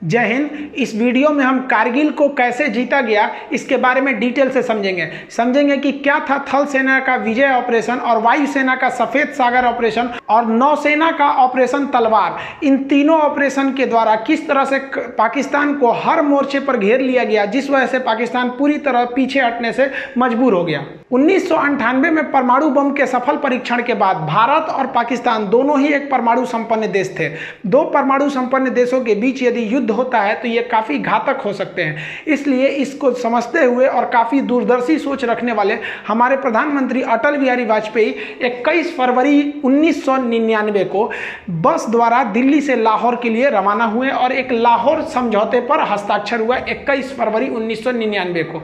जय हिंद। इस वीडियो में हम कारगिल को कैसे जीता गया इसके बारे में डिटेल से समझेंगे कि क्या था थल सेना का विजय ऑपरेशन और वायुसेना का सफेद सागर ऑपरेशन और नौसेना का ऑपरेशन तलवार। इन तीनों ऑपरेशन के द्वारा किस तरह से पाकिस्तान को हर मोर्चे पर घेर लिया गया, जिस वजह से पाकिस्तान पूरी तरह पीछे हटने से मजबूर हो गया। 1998 में परमाणु बम के सफल परीक्षण के बाद भारत और पाकिस्तान दोनों ही एक परमाणु संपन्न देश थे। दो परमाणु संपन्न देशों के बीच यदि युद्ध होता है तो ये काफ़ी घातक हो सकते हैं। इसलिए इसको समझते हुए और काफ़ी दूरदर्शी सोच रखने वाले हमारे प्रधानमंत्री अटल बिहारी वाजपेयी 21 फरवरी 1999 को बस द्वारा दिल्ली से लाहौर के लिए रवाना हुए और एक लाहौर समझौते पर हस्ताक्षर हुआ 21 फरवरी 1999 को।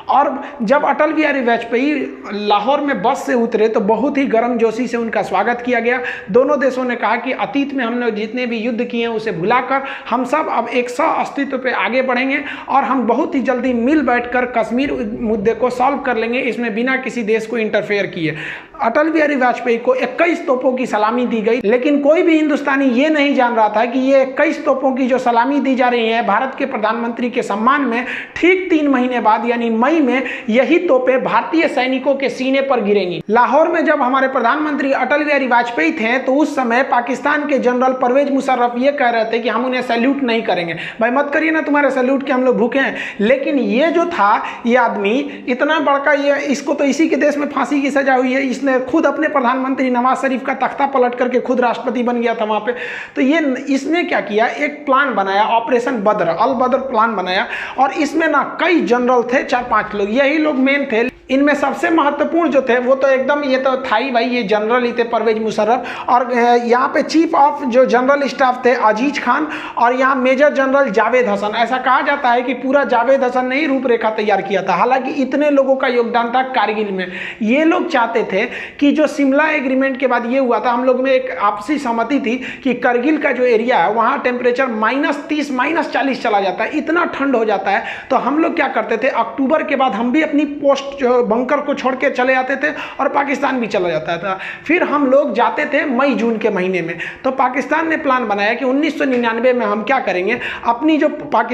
और जब अटल बिहारी वाजपेयी लाहौर में बस से उतरे तो बहुत ही गर्मजोशी से उनका स्वागत किया गया। दोनों देशों ने कहा कि अतीत में हमने जितने भी युद्ध किए हैं उसे भुलाकर हम सब अब एक सह अस्तित्व पे आगे बढ़ेंगे और हम बहुत ही जल्दी मिल बैठकर कश्मीर मुद्दे को सॉल्व कर लेंगे, इसमें बिना किसी देश को इंटरफेयर किए। अटल बिहारी वाजपेयी को 21 तोपों की सलामी दी गई, लेकिन कोई भी हिंदुस्तानी ये नहीं जान रहा था कि ये 21 तोपों की जो सलामी दी जा रही है भारत के प्रधानमंत्री के सम्मान में, ठीक 3 महीने बाद यानी मई में यही तोपें भारतीय सैनिकों के सीने पर गिरेंगी। लाहौर में जब हमारे प्रधानमंत्री अटल बिहारी वाजपेयी थे तो उस समय पाकिस्तान के जनरल परवेज मुशर्रफ ये कह रहे थे कि हम उन्हें सैल्यूट नहीं करेंगे। भाई मत करिए ना, तुम्हारे सैल्यूट के हम लोग भूखे हैं। लेकिन ये जो था ये आदमी इतना बड़का, ये इसको तो इसी के देश में फांसी की सजा हुई है, इसने खुद अपने प्रधानमंत्री नवाज शरीफ का तख्ता पलट करके खुद राष्ट्रपति बन गया था वहां पे। तो ये इसने क्या किया, एक प्लान बनाया, ऑपरेशन बद्र, अल बद्र प्लान बनाया और इसमें ना कई जनरल थे, 4-5 लोग, यही लोग मेन थे। इनमें सबसे महत्वपूर्ण जो थे वो तो एकदम ये तो था ही भाई, ये जनरल ही थे परवेज मुशर्रफ। और यहाँ पे चीफ ऑफ जो जनरल स्टाफ थे अजीज खान और यहाँ मेजर जनरल जावेद हसन। ऐसा कहा जाता है कि पूरा जावेद हसन ने ही रूपरेखा तैयार किया था। हालांकि इतने लोगों का योगदान था कारगिल में। ये लोग चाहते थे कि जो शिमला एग्रीमेंट के बाद ये हुआ था, हम लोग में एक आपसी सहमति थी कि करगिल का जो एरिया है वहाँ टेम्परेचर -30 -40 चला जाता है, इतना ठंड हो जाता है। तो हम लोग क्या करते थे, अक्टूबर के बाद हम भी अपनी पोस्ट बंकर को छोड़ के चले जाते थे और पाकिस्तान भी चला जाता था। फिर हम लोग जाते थे मई जून के महीने में। तो पाकिस्तान ने प्लान बनाया कि 1999 में हम क्या करेंगे, अपनी जो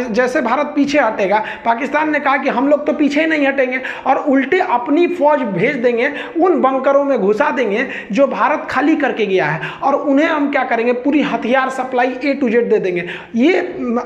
जैसे भारत पीछे हटेगा, पाकिस्तान ने कहा कि हम लोग तो पीछे नहीं हटेंगे और उल्टे अपनी फौज भेज देंगे, उन बंकरों में घुसा देंगे जो भारत खाली करके गया है और उन्हें हम क्या करेंगे, पूरी हथियार सप्लाई A to Z दे देंगे। ये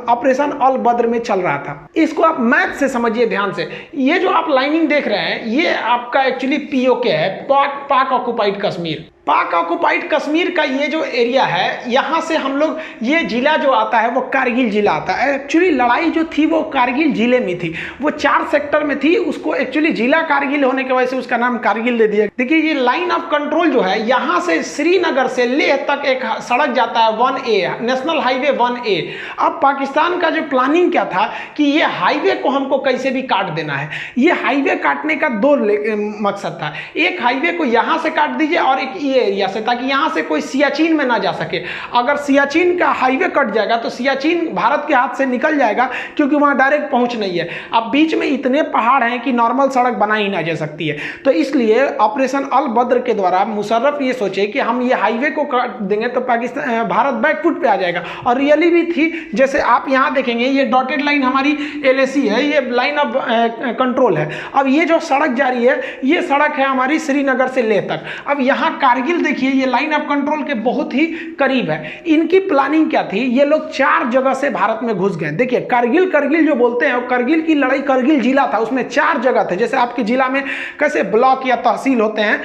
ऑपरेशन अल बद्र में चल रहा था। इसको आप मैप से समझिए ध्यान से। ये जो आप लाइनिंग देख रहे हैं ये आपका एक्चुअली POK है, पाक ऑक्युपाइड कश्मीर। पाक ऑक्युपाइड कश्मीर का ये जो एरिया है, यहाँ से हम लोग, ये जिला जो आता है वो कारगिल जिला आता है। एक्चुअली लड़ाई जो थी वो कारगिल जिले में थी, वो 4 सेक्टर में थी। उसको एक्चुअली जिला कारगिल होने की वजह से उसका नाम कारगिल दे दिया। देखिए ये लाइन ऑफ कंट्रोल जो है, यहाँ से श्रीनगर से लेह तक एक सड़क जाता है 1A, नेशनल हाईवे 1A। अब पाकिस्तान का जो प्लानिंग क्या था कि ये हाईवे को हमको कैसे भी काट देना है। ये हाईवे काटने का 2 मकसद था। एक हाईवे को यहाँ से काट दीजिए और एक एरिया से, ताकि यहां से कोई सियाचिन में ना जा सके। अगर सियाचिन का हाईवे कट जाएगा तो सियाचिन भारत के हाथ से निकल जाएगा, क्योंकि वहां डायरेक्ट पहुंच नहीं है। अब बीच में इतने पहाड़ हैं कि नॉर्मल सड़क बना ही ना जा सकती है। तो इसलिए ऑपरेशन अल बद्र के द्वारा मुशर्रफ ये सोचे कि हम ये हाईवे को काट देंगे तो पाकिस्तान, भारत बैकफुट पे आ जाएगा। और रियली भी थी। जैसे आप यहां देखेंगे ये डॉटेड लाइन हमारी LAC है, ये लाइन ऑफ कंट्रोल है। अब ये जो सड़क जा रही है ये सड़क है हमारी श्रीनगर से लेह तक। अब यहां कारगिल देखिए ये लाइन ऑफ कंट्रोल के बहुत ही करीब है। इनकी प्लानिंग क्या थी, ये लोग 4 जगह से भारत में घुस गए। देखिए करगिल जो बोलते हैं, करगिल की लड़ाई, करगिल जिला था, उसमें 4 जगह थे। जैसे आपके जिला में कैसे ब्लॉक या तहसील होते हैं,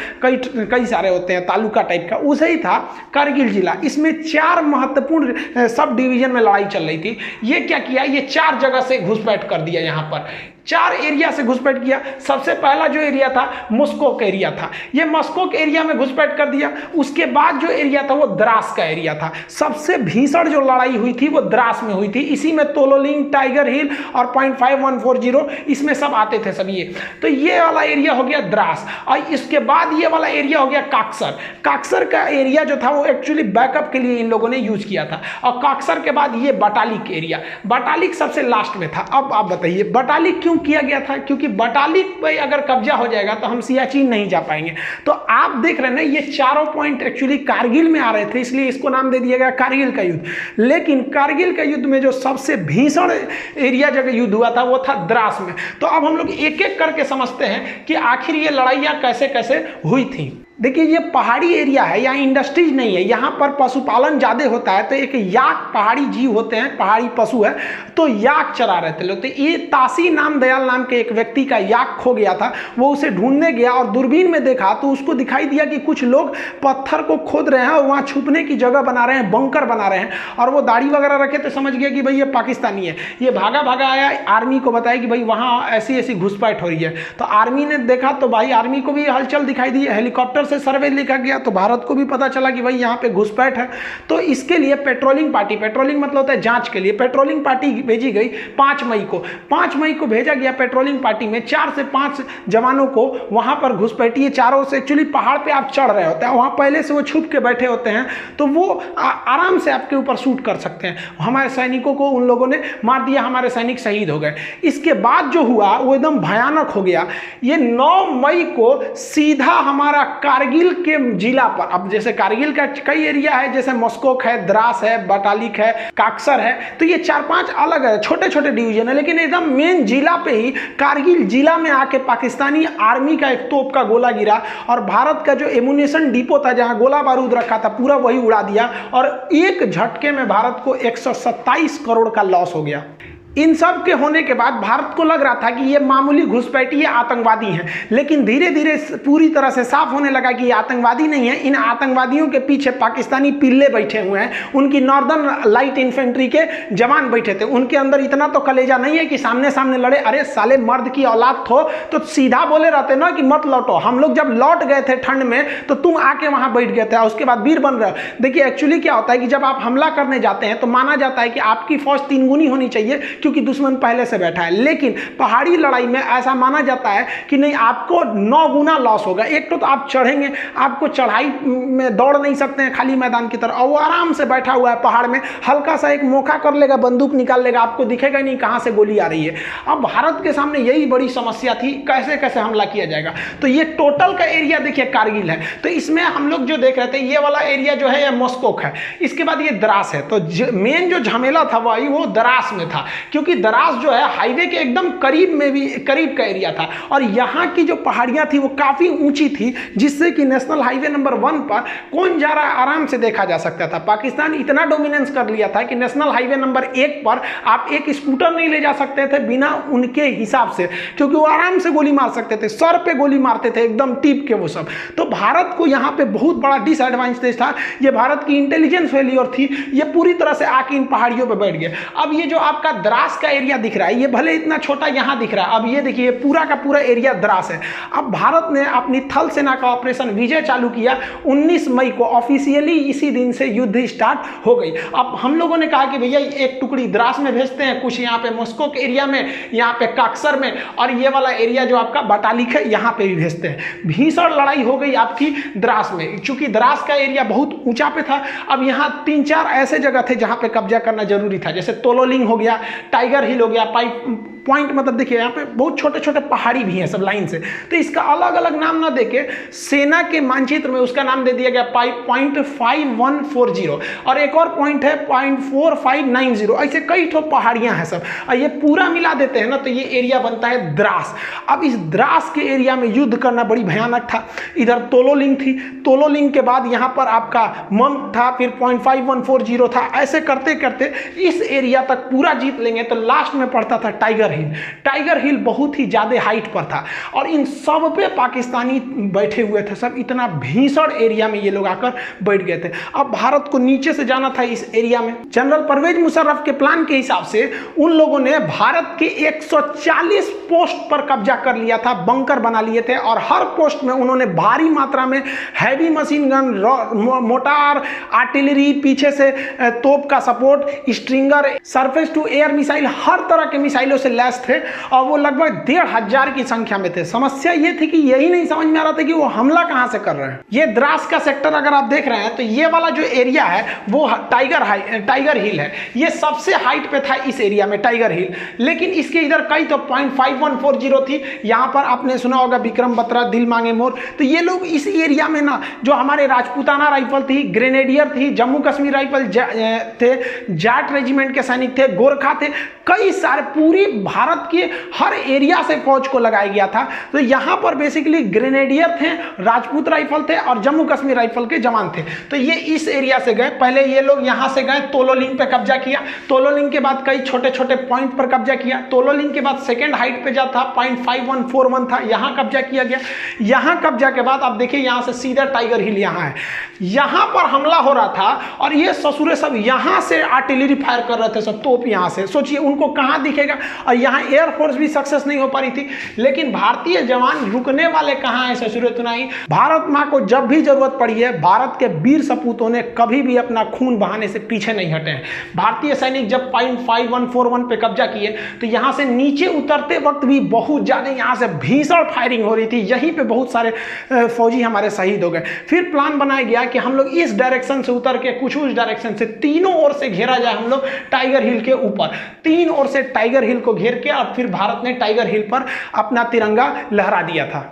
कई सारे होते हैं, तालुका टाइप का, उसे ही था करगिल जिला। इसमें 4 महत्वपूर्ण सब डिवीजन में लड़ाई चल रही थी। ये क्या किया, ये 4 जगह से घुसपैठ कर दिया। यहाँ पर 4 एरिया से घुसपैठ किया। सबसे पहला जो एरिया था मस्कोक एरिया था, ये मस्कोक एरिया में घुसपैठ कर दिया। उसके बाद जो एरिया था वो द्रास का एरिया था। सबसे भीषण जो लड़ाई हुई थी वो द्रास में हुई थी। इसी में तोलोलिंग, टाइगर हिल और 0.5140 इसमें सब आते थे सब ये। तो ये वाला एरिया हो गया द्रास और इसके बाद ये वाला एरिया हो गया काक्सर। काक्सर का एरिया जो था वो एक्चुअली बैकअप के लिए इन लोगों ने यूज किया था। और काक्सर के बाद ये बटालिक एरिया, बटालिक सबसे लास्ट में था। अब आप बताइए बटालिक क्यों किया गया था? क्योंकि बटालिक पे अगर कब्जा हो जाएगा तो हम सियाचिन नहीं जा पाएंगे। तो आप देख रहे हैं ना, ये चारों पॉइंट एक्चुअली कारगिल में आ रहे थे, इसलिए इसको नाम दे दिया गया कारगिल का युद्ध। लेकिन कारगिल का युद्ध में जो सबसे भीषण एरिया जगह युद्ध हुआ था वो था द्रास में। तो अब हम लोग एक एक करके समझते हैं कि आखिर ये लड़ाइयाँ कैसे कैसे हुई थी। देखिए, ये पहाड़ी एरिया है, यहाँ इंडस्ट्रीज नहीं है, यहाँ पर पशुपालन ज़्यादा होता है। तो एक याक पहाड़ी जीव होते हैं, पहाड़ी पशु है, तो याक चरा रहे थे लोग। तो ये तासी नाम दयाल नाम के एक व्यक्ति का याक खो गया था, वो उसे ढूंढने गया और दूरबीन में देखा तो उसको दिखाई दिया कि कुछ लोग पत्थर को खोद रहे हैं और वहाँ छुपने की जगह बना रहे हैं, बंकर बना रहे हैं। और वो दाढ़ी वगैरह रखे तो समझ गया कि भाई ये पाकिस्तानी है। ये भागा भागा आया, आर्मी को बताया कि भाई वहाँ ऐसी ऐसी घुसपैठ हो रही है। तो आर्मी ने देखा तो भाई आर्मी को भी हलचल दिखाई दी, हेलीकॉप्टर से सर्वे लिखा गया तो भारत को भी पता चला कि भाई यहाँ पे घुसपैठ है। तो इसके लिए पेट्रोलिंग पार्टी, पेट्रोलिंग मतलब होता है जांच के लिए, पेट्रोलिंग पार्टी भेजी गई 5 मई को। 5 मई को भेजा गया पेट्रोलिंग पार्टी में 4 से 5 जवानों को वहां पर घुसपैठी। चारों से एक्चुअली पहाड़ पे आप चढ़ रहे होते हैं, वहां पहले से वो छुप के बैठे होते हैं, तो वो आराम से आपके ऊपर शूट कर सकते हैं। हमारे सैनिकों को उन लोगों ने मार दिया, हमारे सैनिक शहीद हो गए। इसके बाद जो हुआ वो एकदम भयानक हो गया। ये 9 मई को सीधा हमारा कारगिल के जिला पर, अब जैसे कारगिल का कई एरिया है, जैसे मस्कोक है, द्रास है, बटालिक है, काक्सर है, तो ये 4-5 अलग है, छोटे छोटे डिवीजन है, लेकिन एकदम मेन जिला पे ही कारगिल जिला में आके पाकिस्तानी आर्मी का एक तोप का गोला गिरा और भारत का जो एमुनेशन डिपो था जहां गोला बारूद रखा था पूरा वही उड़ा दिया और एक झटके में भारत को 127 करोड़ का लॉस हो गया। इन सब के होने के बाद भारत को लग रहा था कि ये मामूली घुसपैठी आतंकवादी हैं, लेकिन धीरे धीरे पूरी तरह से साफ होने लगा कि ये आतंकवादी नहीं है। इन आतंकवादियों के पीछे पाकिस्तानी पिल्ले बैठे हुए हैं, उनकी नॉर्दर्न लाइट इन्फेंट्री के जवान बैठे थे। उनके अंदर इतना तो कलेजा नहीं है कि सामने सामने लड़े। अरे साले, मर्द की औलाद हो तो सीधा बोले रहते ना कि मत लौटो। हम लोग जब लौट गए थे ठंड में तो तुम आके वहां बैठ गए थे, उसके बाद वीर बन रहे हो। देखिए एक्चुअली क्या होता है कि जब आप हमला करने जाते हैं तो माना जाता है कि आपकी फौज 3 गुनी होनी चाहिए क्योंकि दुश्मन पहले से बैठा है। लेकिन पहाड़ी लड़ाई में ऐसा माना जाता है कि नहीं, आपको 9 गुना लॉस होगा। एक तो आप चढ़ेंगे, आपको चढ़ाई में दौड़ नहीं सकते हैं खाली मैदान की तरह, और वो आराम से बैठा हुआ है पहाड़ में, हल्का सा एक मौका कर लेगा, बंदूक निकाल लेगा, आपको दिखेगा नहीं कहां से गोली आ रही है। अब भारत के सामने यही बड़ी समस्या थी, कैसे कैसे हमला किया जाएगा। तो ये टोटल का एरिया देखिए कारगिल है, तो इसमें हम लोग जो देख रहे थे ये वाला एरिया जो है ये मस्कोक है, इसके बाद ये द्रास है। तो मेन जो झमेला था वो द्रास में था, क्योंकि द्रास जो है हाईवे के एकदम करीब में भी करीब का एरिया था और यहाँ की जो पहाड़ियाँ थी वो काफ़ी ऊंची थी, जिससे कि नेशनल हाईवे नंबर 1 पर कौन जा रहा है आराम से देखा जा सकता था। पाकिस्तान इतना डोमिनेंस कर लिया था कि नेशनल हाईवे नंबर 1 पर आप एक स्कूटर नहीं ले जा सकते थे बिना उनके हिसाब से, क्योंकि वो आराम से गोली मार सकते थे, सर पे गोली मारते थे एकदम टिप के वो सब। तो भारत को यहाँ पे बहुत बड़ा डिसएडवांटेज था, ये भारत की इंटेलिजेंस फेलियर थी, ये पूरी तरह से आके इन पहाड़ियों पर बैठ गए। अब ये जो आपका द्रास का एरिया दिख रहा है, ये भले इतना छोटा यहाँ दिख रहा है, अब ये देखिए पूरा का पूरा एरिया द्रास है। अब भारत ने अपनी थल सेना का ऑपरेशन विजय चालू किया 19 मई को, ऑफिशियली इसी दिन से युद्ध स्टार्ट हो गई। अब हम लोगों ने कहा कि भैया एक टुकड़ी द्रास में भेजते हैं, कुछ यहाँ पे मस्कोक एरिया में, यहाँ पे काक्सर में, और ये वाला एरिया जो आपका बटालिक है यहाँ पे भी भेजते हैं। भीषण लड़ाई हो गई आपकी द्रास में, चूंकि द्रास का एरिया बहुत ऊंचा पे था। अब यहाँ 3-4 ऐसे जगह थे जहाँ पे कब्जा करना जरूरी था, जैसे तोलोलिंग हो गया, टाइगर हिल हो गया, पॉइंट मतलब देखिए यहाँ पे बहुत छोटे छोटे पहाड़ी भी हैं सब लाइन से, तो इसका अलग अलग नाम ना देके सेना के मानचित्र में उसका नाम दे दिया गया पॉइंट 5140, और एक और पॉइंट है पॉइंट 4590। ऐसे कई ठो पहाड़ियां हैं सब, और ये पूरा मिला देते हैं ना तो ये एरिया बनता है द्रास। अब इस द्रास के एरिया में युद्ध करना बड़ी भयानक था। इधर तोलोलिंग थी, तोलोलिंग के बाद यहाँ पर आपका मंग था, फिर पॉइंट 5140 था। ऐसे करते करते इस एरिया तक पूरा जीत लेंगे तो लास्ट में पड़ता था टाइगर हिल। टाइगर हिल बहुत ही ज्यादा हाइट पर था और इन सब पे पाकिस्तानी बैठे हुए थे सब, इतना भीषण एरिया में ये लोग आकर बैठ गए थे। अब भारत को नीचे से जाना था इस एरिया में। जनरल परवेज मुशर्रफ के प्लान के हिसाब से उन लोगों ने भारत के 140 पोस्ट पर कब्जा कर लिया था, बंकर बना लिए थे, और हर पोस्ट में उन्होंने भारी मात्रा में heavy machine gun, mortar, artillery, पीछे से तोप का support, stinger, surface to air missile, हर तरह के मिसाइलों से लैस थे और वो लगभग 1500 की संख्या में थे। समस्या ये थी कि यही नहीं समझ में आ रहा था कि वो हमला कहां से कर रहे हैं। ये द्रास का सेक्टर अगर आप देख रहे हैं तो ये वाला जो एरिया है वो टाइगर हिल है। ये सबसे हाइट पे था इस एरिया में टाइगर हिल, लेकिन इसके इधर कई तो 0.5140 थी। यहां पर आपने सुना होगा विक्रम बत्रा, दिल मांगे मोर। तो ये लोग इस एरिया में ना जो हमारे राजपूताना राइफल थी, ग्रेनेडियर थी, जम्मू कश्मीर राइफल थे, जाट रेजिमेंट के सैनिक थे, गोरखा थे, कई सारे पूरी भारत के हर एरिया से फौज को लगाया गया था। तो यहां पर बेसिकली ग्रेनेडियर थे, राजपूत राइफल थे और जम्मू कश्मीर राइफल के जवान थे। तो ये इस एरिया से गए। पहले ये लोग यहां से गए, तोलोलिंग पे कब्जा किया। तोलोलिंग के बाद कई छोटे छोटे पॉइंट पर कब्जा किया। तोलोलिंग के बाद सेकेंड हाइट पे जा था 0.5141 था, यहां कब्जा किया गया। यहां कब्जा के बाद आप देखिए यहां से सीधा टाइगर हिल यहां है। यहां पर हमला हो रहा था और ये ससुरे सब यहां से आर्टिलरी फायर कर रहे थे, सब तोप यहां से। सोचिए उनको कहां दिखेगा। और यहां एयरफोर्स भी सक्सेस नहीं हो पा रही थी, लेकिन भारतीय जवान रुकने वाले कहां है ससुरे तुनाई। भारत मां को जब भी जरूरत पड़ी है, भारत के वीर सपूतों ने कभी भी अपना खून बहाने से पीछे नहीं हटे हैं। भारतीय सैनिक जब 0.5141 पे कब्जा किए तो यहां से नीचे उतरते वक्त भी बहुत ज्यादा यहां से भीषण फायरिंग हो रही थी। यहीं पे बहुत सारे फौजी हमारे शहीद हो गए। फिर प्लान बनाया गया कि हम लोग इस डायरेक्शन से उतर के कुछ उस डायरेक्शन से तीनों ओर से घेरा जाए हम लोग टाइगर हिल के ऊपर। तीन ओर से टाइगर हिल को घेर के और फिर भारत ने टाइगर हिल पर अपना तिरंगा लहरा दिया था।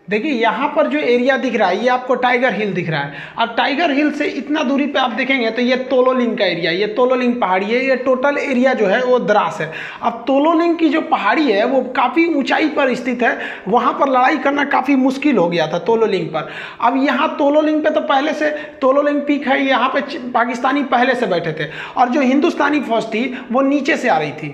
देखिए यहाँ पर जो एरिया दिख रहा है ये आपको टाइगर हिल दिख रहा है। अब टाइगर हिल से इतना दूरी पे आप देखेंगे तो ये तोलोलिंग का एरिया, ये तोलोलिंग पहाड़ी है। ये टोटल एरिया जो है वो द्रास है। अब तोलोलिंग की जो पहाड़ी है वो काफ़ी ऊंचाई पर स्थित है, वहाँ पर लड़ाई करना काफ़ी मुश्किल हो गया था तोलोलिंग पर। अब यहाँ तोलोलिंग पे तो पहले से तोलोलिंग पीक है, यहाँ पे पाकिस्तानी पहले से बैठे थे और जो हिंदुस्तानी फौज थी वो नीचे से आ रही थी।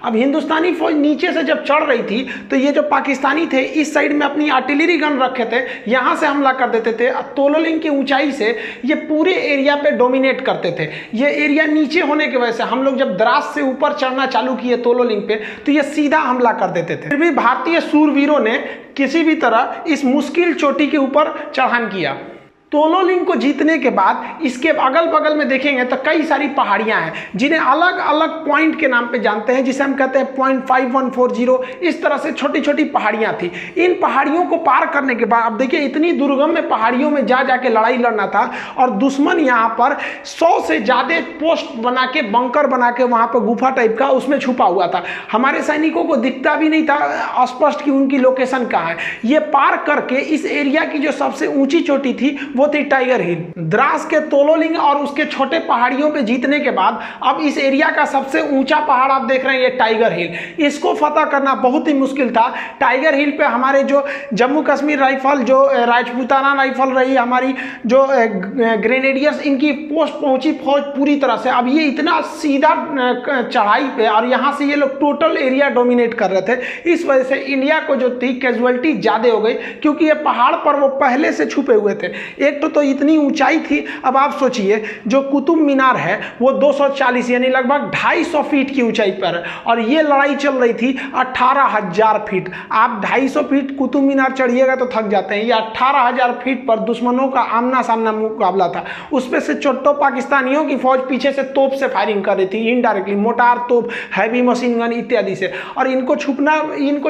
अब हिंदुस्तानी फौज नीचे से जब चढ़ रही थी तो ये जो पाकिस्तानी थे इस साइड में अपनी आर्टिलरी गन रखे थे, यहाँ से हमला कर देते थे। तोलोलिंग की ऊंचाई से ये पूरे एरिया पे डोमिनेट करते थे। ये एरिया नीचे होने की वजह से हम लोग जब द्रास से ऊपर चढ़ना चालू किए तोलोलिंग पे तो ये सीधा हमला कर देते थे। फिर भी भारतीय सूरवीरों ने किसी भी तरह इस मुश्किल चोटी के ऊपर चढ़ान किया। तोलोलिंग को जीतने के बाद इसके अगल बगल में देखेंगे तो कई सारी पहाड़ियां हैं जिन्हें अलग अलग पॉइंट के नाम पे जानते हैं, जिसे हम कहते हैं 0.5140। इस तरह से छोटी छोटी पहाड़ियां थी। इन पहाड़ियों को पार करने के बाद अब देखिए इतनी दुर्गम में पहाड़ियों में जा जाके लड़ाई लड़ना था और दुश्मन यहाँ पर 100 से ज़्यादा पोस्ट बना के, बंकर बना के वहाँ पर गुफा टाइप का उसमें छुपा हुआ था। हमारे सैनिकों को दिखता भी नहीं था स्पष्ट कि उनकी लोकेशन कहाँ है। ये पार करके इस एरिया की जो सबसे ऊंची चोटी थी वो थी टाइगर हिल। द्रास के तोलोलिंग और उसके छोटे पहाड़ियों पे जीतने के बाद अब इस एरिया का सबसे ऊंचा पहाड़ आप देख रहे हैं ये टाइगर हिल। इसको फतह करना बहुत ही मुश्किल था। टाइगर हिल पे हमारे जो जम्मू कश्मीर राइफल, जो राजपूताना राइफल रही, हमारी जो ग्रेनेडियर्स, इनकी पोस्ट पहुंची फौज पूरी तरह से। अब ये इतना सीधा चढ़ाई पे और यहाँ से ये लोग टोटल एरिया डोमिनेट कर रहे थे। इस वजह से इंडिया को जो थी कैजुअलिटी ज़्यादा हो गई, क्योंकि ये पहाड़ पर वो पहले से छुपे हुए थे। एक तो इतनी ऊंचाई थी। अब आप सोचिए जो कुतुब मीनार है वो 240 यानी लगभग 250 फीट की ऊंचाई पर है और ये लड़ाई चल रही थी 18,000 फीट। आप 250 फीट कुतुब मीनार चढ़िएगा तो थक जाते हैं। ये 18,000 फीट पर दुश्मनों का आमना सामना मुकाबला था। उसमें से चोट्टो पाकिस्तानियों की फौज पीछे से तोप से फायरिंग कर रही थी, इनडायरेक्टली मोटार तोप, हैवी मशीन गन इत्यादि से। और इनको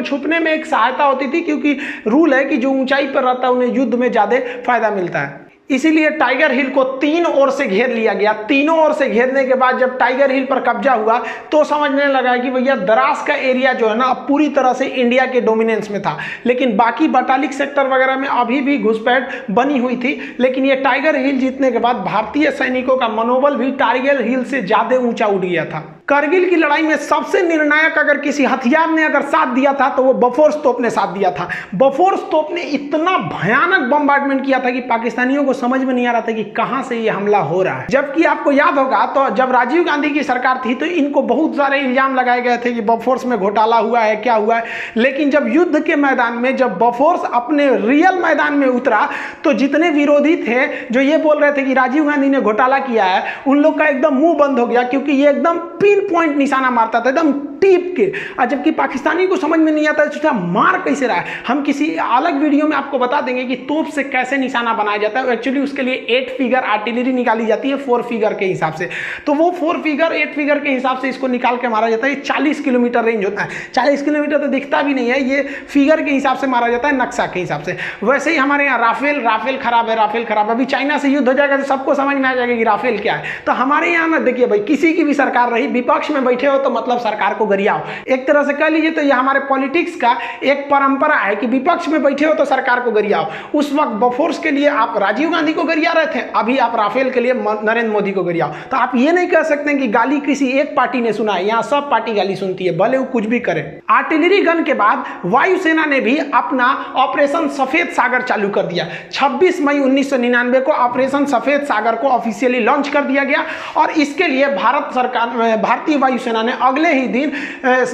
छुपने में एक सहायता होती थी, क्योंकि रूल है कि जो ऊंचाई पर रहता है उन्हें युद्ध में ज्यादा फायदा मिलता है। इसीलिए टाइगर हिल को तीन ओर से घेर लिया गया। तीनों ओर से घेरने के बाद जब टाइगर हिल पर कब्जा हुआ तो समझने लगा कि भैया द्रास का एरिया जो है ना अब पूरी तरह से इंडिया के डोमिनेंस में था। लेकिन बाकी बटालिक सेक्टर वगैरह में अभी भी घुसपैठ बनी हुई थी। लेकिन ये टाइगर हिल जीतने के बाद भारतीय सैनिकों का मनोबल भी टाइगर हिल से ज्यादा ऊंचा उठ गया था। करगिल की लड़ाई में सबसे निर्णायक अगर किसी हथियार ने अगर साथ दिया था तो वो बफोर्स तोप ने साथ दिया था। बफोर्स तोप ने इतना भयानक बम्बार्डमेंट किया था कि पाकिस्तानियों को समझ में नहीं आ रहा था कि कहां से ये हमला हो रहा है। जबकि आपको याद होगा तो जब राजीव गांधी की सरकार थी तो इनको बहुत सारे इल्जाम लगाए गए थे कि बफोर्स में घोटाला हुआ है, क्या हुआ है। लेकिन जब युद्ध के मैदान में, जब बफोर्स अपने रियल मैदान में उतरा तो जितने विरोधी थे जो ये बोल रहे थे कि राजीव गांधी ने घोटाला किया है, उन लोग का एकदम मुंह बंद हो गया, क्योंकि ये एकदम पिन पॉइंट निशाना मारता था, एकदम टीप के, और जबकि पाकिस्तानी को समझ में नहीं आता है मार कैसे रहा है। हम किसी अलग वीडियो में आपको बता देंगे कि तोप से कैसे निशाना बनाया जाता है। एक्चुअली उसके लिए 8 फिगर आर्टिलरी निकाली जाती है 4 फिगर के हिसाब से, तो वो 4 फिगर 8 फिगर के हिसाब से इसको निकाल के मारा जाता है। 40 किलोमीटर रेंज होता है, 40 किलोमीटर तो दिखता भी नहीं है, ये फिगर के हिसाब से मारा जाता है, नक्शा के हिसाब से। वैसे ही हमारे यहाँ राफेल खराब है, राफेल खराब है। अभी चाइना से युद्ध हो जाएगा तो सबको समझ में आ जाएगा कि राफेल क्या है। तो हमारे यहाँ ना देखिए भाई, किसी की भी सरकार रही, विपक्ष में बैठे हो तो मतलब सरकार को गरियाओ, एक तरह से कह लीजिए। तो ये हमारे पॉलिटिक्स का एक परंपरा है कि विपक्ष में बैठे हो तो सरकार को गरियाओ। उस वक्त बोफोर्स के लिए आप राजीव गांधी को गरिया रहे थे, अभी आप राफेल के लिए नरेंद्र मोदी को गरियाओ। तो आप ये नहीं कह सकते कि गाली किसी एक पार्टी ने सुना है, यहाँ सब पार्टी गाली सुनती है, भले वो कुछ भी करे। आर्टिलरी गन के बाद वायुसेना ने भी अपना ऑपरेशन सफेद सागर चालू कर दिया। 26 मई 1999 को ऑपरेशन सफेद सागर को ऑफिशियली लॉन्च कर दिया गया, और इसके लिए भारतीय वायुसेना ने अगले ही दिन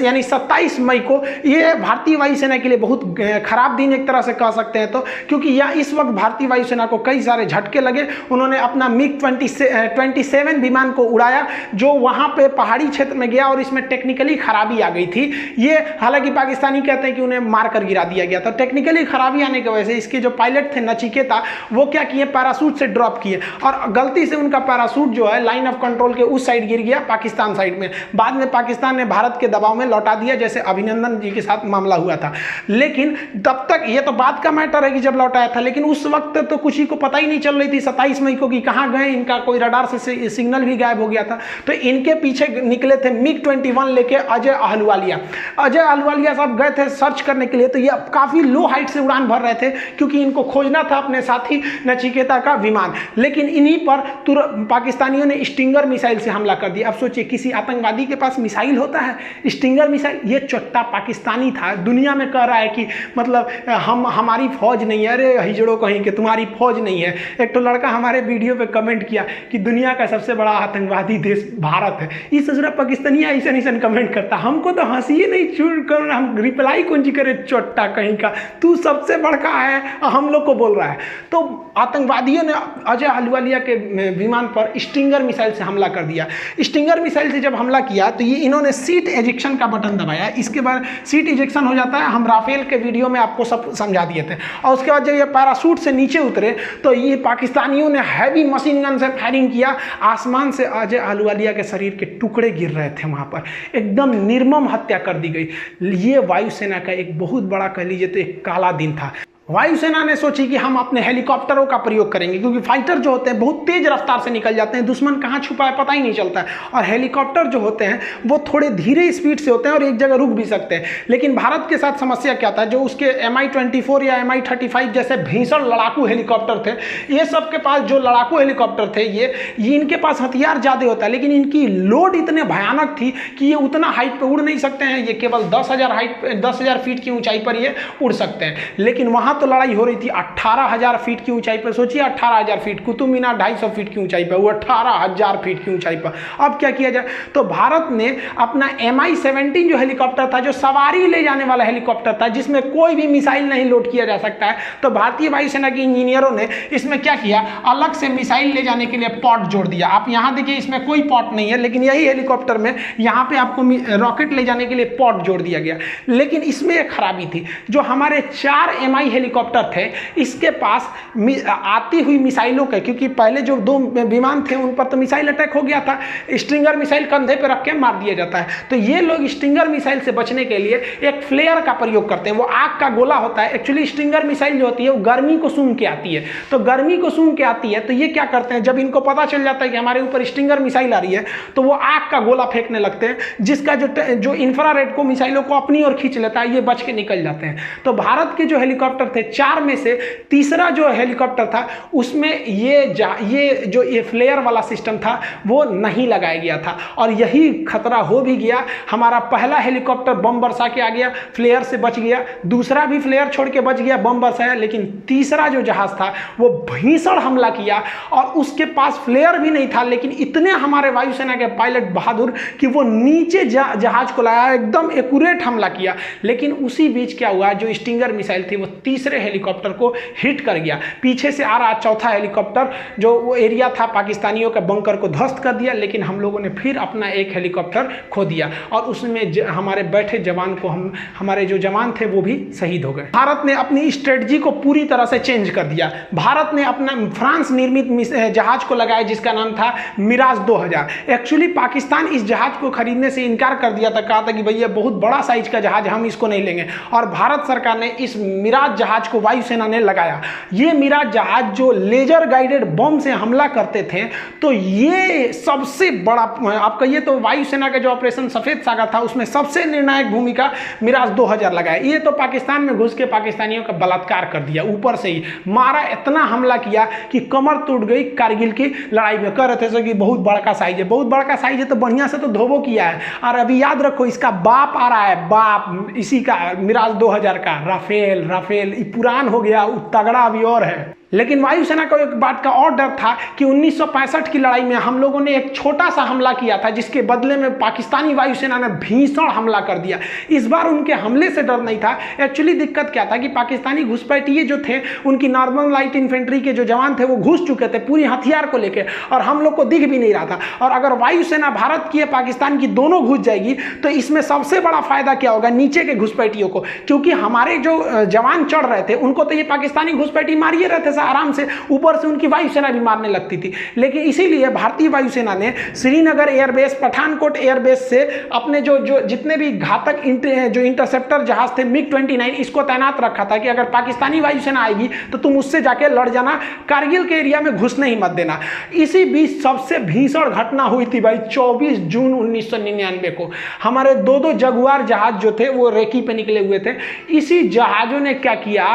यानी 27 मई को, ये भारतीय वायुसेना के लिए बहुत खराब दिन एक तरह से कह सकते हैं, तो क्योंकि यह इस वक्त भारतीय वायुसेना को कई सारे झटके लगे। उन्होंने अपना मिग 27 विमान को उड़ाया, जो वहां पे पहाड़ी क्षेत्र में गया और इसमें टेक्निकली खराबी आ गई थी। ये हालांकि पाकिस्तानी कहते हैं कि उन्हें मारकर गिरा दिया गया था। टेक्निकली खराबी आने की वजह से इसके जो पायलट थे नचिकेता, वो क्या किए, पैराशूट से ड्रॉप किए, और गलती से उनका पैराशूट जो है लाइन ऑफ कंट्रोल के उस साइड गिर गया, पाकिस्तान साइड में। बाद में पाकिस्तान ने भारत के दबाव में लौटा दिया, जैसे अभिनंदन जी के साथ मामला हुआ था। लेकिन तब तक, ये तो बात का मैटर है कि जब लौटाया था, लेकिन उस वक्त तो किसी को पता ही नहीं चल रही थी 27 मई को कि कहाँ गए, इनका कोई रडार से सिग्नल भी गायब हो गया था। तो इनके पीछे निकले थे मिग 21 लेके अजय अहलुवालिया। अजय अहलुवालिया साहब गए थे सर्च करने के लिए, तो ये काफी लो हाइट से उड़ान भर रहे थे, क्योंकि इनको खोजना था अपने साथी नचिकेता का विमान। लेकिन इन्हीं पर पाकिस्तानियों ने स्टिंगर मिसाइल से हमला कर दिया। अब सोचिए, किसी आतंकवादी के पास मिसाइल होता है, स्टिंगर मिसाइल। ये चोट्टा पाकिस्तानी था, दुनिया में कह रहा है कि मतलब हमारी फौज नहीं है। अरे हिजड़ो कहीं के, तुम्हारी फौज नहीं है। एक तो लड़का हमारे वीडियो पे कमेंट किया कि दुनिया का सबसे बड़ा आतंकवादी देश भारत है। इस ससुरा पाकिस्तानी ऐसा कमेंट करता, हमको तो हंसी ही नहीं छूट कर, हम रिप्लाई कौन जी करे, चोट्टा कहीं का, तू सबसे बड़का है, हम लोग को बोल रहा है। तो आतंकवादियों ने अजय अहलुवालिया के विमान पर स्टिंगर मिसाइल से हमला कर दिया। स्टिंगर मिसाइल से जब हमला किया तो ये इन्होंने सीट एजेक्शन का बटन दबाया। इसके बाद सीट इजेक्शन हो जाता है, हम राफेल के वीडियो में आपको सब समझा दिए थे। और उसके बाद जब ये पैराशूट से नीचे उतरे तो ये पाकिस्तानियों ने हैवी मशीन गन से फायरिंग किया। आसमान से अजय अहलुवालिया के शरीर के टुकड़े गिर रहे थे, वहां पर एकदम निर्मम हत्या कर दी गई। ये वायुसेना का एक बहुत बड़ा, कह लीजिए तो एक काला दिन था। वायुसेना ने सोची कि हम अपने हेलीकॉप्टरों का प्रयोग करेंगे, क्योंकि फाइटर जो होते हैं बहुत तेज रफ्तार से निकल जाते हैं, दुश्मन कहाँ छुपा है पता ही नहीं चलता है। और हेलीकॉप्टर जो होते हैं वो थोड़े धीरे स्पीड से होते हैं और एक जगह रुक भी सकते हैं। लेकिन भारत के साथ समस्या क्या था, जो उसके Mi-24 या Mi-35 जैसे भीषण लड़ाकू हेलीकॉप्टर थे, ये सब के पास जो लड़ाकू हेलीकॉप्टर थे, ये इनके पास हथियार ज़्यादा होता है, लेकिन इनकी लोड इतने भयानक थी कि ये उतना हाइट पर उड़ नहीं सकते हैं। ये केवल 10,000 फीट की ऊंचाई पर ये उड़ सकते हैं। लेकिन वहाँ तो लड़ाई हो रही थी 18,000 फीट की ऊंचाई पर। सोचिए 18,000 फीट, कुतुब मीनार 250 फीट की ऊंचाई पर, वो 18,000 फीट की ऊंचाई पर। अब क्या किया जाए, तो भारत ने अपना Mi-17 जो हेलीकॉप्टर था, जो सवारी ले जाने वाला हेलीकॉप्टर था, जिसमें कोई भी मिसाइल नहीं लोड किया जा सकता है, तो भारतीय वायुसेना के इंजीनियरों ने इसमें क्या किया, अलग से मिसाइल ले जाने के लिए पॉट जोड़ दिया। आप यहाँ देखिए, इसमें कोई पॉट नहीं है, लेकिन यही हेलीकॉप्टर में यहाँ पे आपको रॉकेट ले जाने के लिए पॉट जोड़ दिया गया। लेकिन इसमें एक खराबी थी, जो हमारे 4 Mi हेलीकॉप्टर थे, इसके पास आती हुई मिसाइलों के, क्योंकि पहले जो 2 विमान थे उन पर तो मिसाइल अटैक हो गया था, स्टिंगर मिसाइल कंधे पे रख के मार दिया जाता है। तो ये लोग स्टिंगर मिसाइल से बचने के लिए एक फ्लेयर का प्रयोग करते हैं। वो आग का गोला होता है। एक्चुअली स्टिंगर मिसाइल जो होती है वो गर्मी को सूंघ के आती है, तो गर्मी को सूंघ के आती है, तो ये क्या करते हैं, जब इनको पता चल जाता है कि हमारे ऊपर स्टिंगर मिसाइल आ रही है, तो वो आग का गोला फेंकने लगते हैं, जिसका जो इंफ्रारेड को मिसाइलों को अपनी ओर खींच लेता है, ये बच के निकल जाते हैं। तो भारत के जो हेलीकॉप्टर थे, 4 में से तीसरा जो हेलीकॉप्टर था, उसमें ये फ्लेयर वाला सिस्टम था, वो नहीं लगाया गया था, और यही खतरा हो भी गया। हमारा पहला हेलीकॉप्टर बम बरसा के आ गया, फ्लेयर से बच गया, दूसरा भी फ्लेयर छोड़ के बच गया, बम बरसाया, लेकिन तीसरा जो जहाज था वो भीषण हमला किया, और उसके पास फ्लेयर भी नहीं था, लेकिन इतने हमारे वायुसेना के पायलट बहादुर कि वो नीचे जहाज को लाया, एकदम एक्यूरेट हमला किया। लेकिन उसी बीच क्या हुआ, जो स्टिंगर मिसाइल थी वो 30 तीसरे हेलीकॉप्टर को हिट कर गया। पीछे से आ रहा चौथा हेलीकॉप्टर जो वो एरिया था पाकिस्तानियों के बंकर को ध्वस्त कर दिया, लेकिन हम लोगों ने फिर अपना एक हेलीकॉप्टर खो दिया और उसमें हमारे बैठे जवान को हमारे जो जवान थे वो भी शहीद हो गए। भारत ने अपनी स्ट्रेटजी को पूरी तरह से चेंज कर दिया। भारत ने अपना फ्रांस निर्मित जहाज को लगाया जिसका नाम था मिराज 2000। एक्चुअली पाकिस्तान इस जहाज को खरीदने से इनकार कर दिया था, कहा था कि भैया बहुत बड़ा साइज का जहाज, हम इसको नहीं लेंगे। और भारत सरकार ने इस मिराज जहाज को वायुसेना ने लगाया। ये मिराज जहाज जो लेजर गाइडेड बम से हमला करते थे, तो ये सबसे बड़ा आप कहिए तो वायुसेना का जो ऑपरेशन सफेद सागर था उसमें सबसे निर्णायक भूमिका मिराज 2000 लगाया। ये तो पाकिस्तान में घुस के पाकिस्तानियों का बलात्कार कर दिया, ऊपर से ही मारा, इतना हमला किया कि कमर टूट गई कारगिल की लड़ाई में। कह रहे थे कि बहुत बड़ा साइज है, बहुत बड़ा साइज है तो बढ़िया से तो धोबो किया है। और अभी याद रखो इसका बाप आ रहा है, बाप इसी का मिराज 2000 का राफेल पुरान हो गया, तगड़ा अभी और है। लेकिन वायुसेना को एक बात का और डर था कि 1965 की लड़ाई में हम लोगों ने एक छोटा सा हमला किया था जिसके बदले में पाकिस्तानी वायुसेना ने भीषण हमला कर दिया। इस बार उनके हमले से डर नहीं था। एक्चुअली दिक्कत क्या था कि पाकिस्तानी घुसपैठिए जो थे, उनकी नॉर्मल लाइट इन्फेंट्री के जो जवान थे वो घुस चुके थे पूरी हथियार को लेकर, और हम लोग को दिख भी नहीं रहा था। और अगर वायुसेना भारत की या पाकिस्तान की दोनों घुस जाएगी तो इसमें सबसे बड़ा फायदा क्या होगा, नीचे के घुसपैठियों को, क्योंकि हमारे जो जवान चढ़ रहे थे उनको तो ये पाकिस्तानी घुसपैठी मारिए रहे थे आराम से, ऊपर से उनकी वायुसेना भी मारने लगती थी। लेकिन इसीलिए भारतीय वायुसेना ने श्रीनगर एयरबेस, पठानकोट एयरबेस से अपने जो जितने भी घातक जो इंटरसेप्टर जहाज थे MiG-29 इसको तैनात रखा था कि अगर पाकिस्तानी वायुसेना आएगी तो तुम उससे जाके लड़ जाना, कारगिल के एरिया में घुसने ही मत देना। इसी बीच सबसे भीषण घटना हुई थी भाई 24 जून 1999 को। हमारे दो जगुआर जहाज जो थे वो रेकी पे निकले हुए थे। इसी जहाजों ने क्या किया,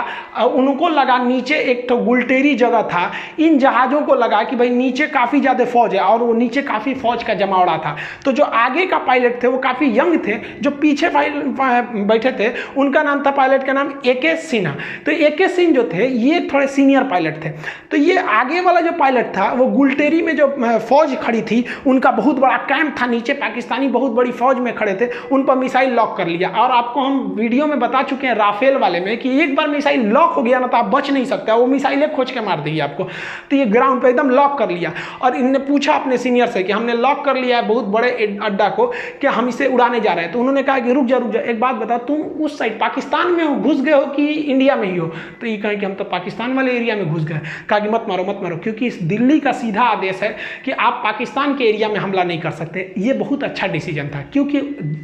उनको लगा नीचे एक तो गुलटेरी जगह था, इन जहाजों को लगा कि भाई नीचे काफी ज्यादा फौज है और वो नीचे काफी फौज का जमावड़ा था। तो जो आगे का पायलट थे वो काफी यंग थे, जो पीछे बैठे थे उनका नाम था, पायलट का नाम AK सिन्हा। तो AK सिंह जो थे ये थोड़े सीनियर पायलट थे। तो ये आगे वाला जो पायलट था वो गुलटेरी में जो फौज खड़ी थी उनका बहुत बड़ा कैंप था, नीचे पाकिस्तानी बहुत बड़ी फौज में खड़े थे, उन पर मिसाइल लॉक कर लिया। और आपको हम वीडियो में बता चुके हैं राफेल वाले में कि एक बार मिसाइल लॉक हो गया ना तो आप बच नहीं सकते, वो मिसाइलें खोज के मार देगी आपको। तो ये ग्राउंड पे एकदम लॉक कर लिया और इनने पूछा अपने सीनियर से कि हमने लॉक कर लिया है बहुत बड़े अड्डा को, क्या हम इसे उड़ाने जा रहे हैं? तो उन्होंने कहा कि रुक जा एक बात बता, तुम उस साइड पाकिस्तान में हो, घुस गए हो कि इंडिया में ही हो? तो ये कहे कि हम तो पाकिस्तान वाले एरिया में घुस गए। कहा कि मत मारो, क्योंकि इस दिल्ली का सीधा आदेश है कि आप पाकिस्तान के एरिया में हमला नहीं कर सकते। ये बहुत अच्छा डिसीजन था, क्योंकि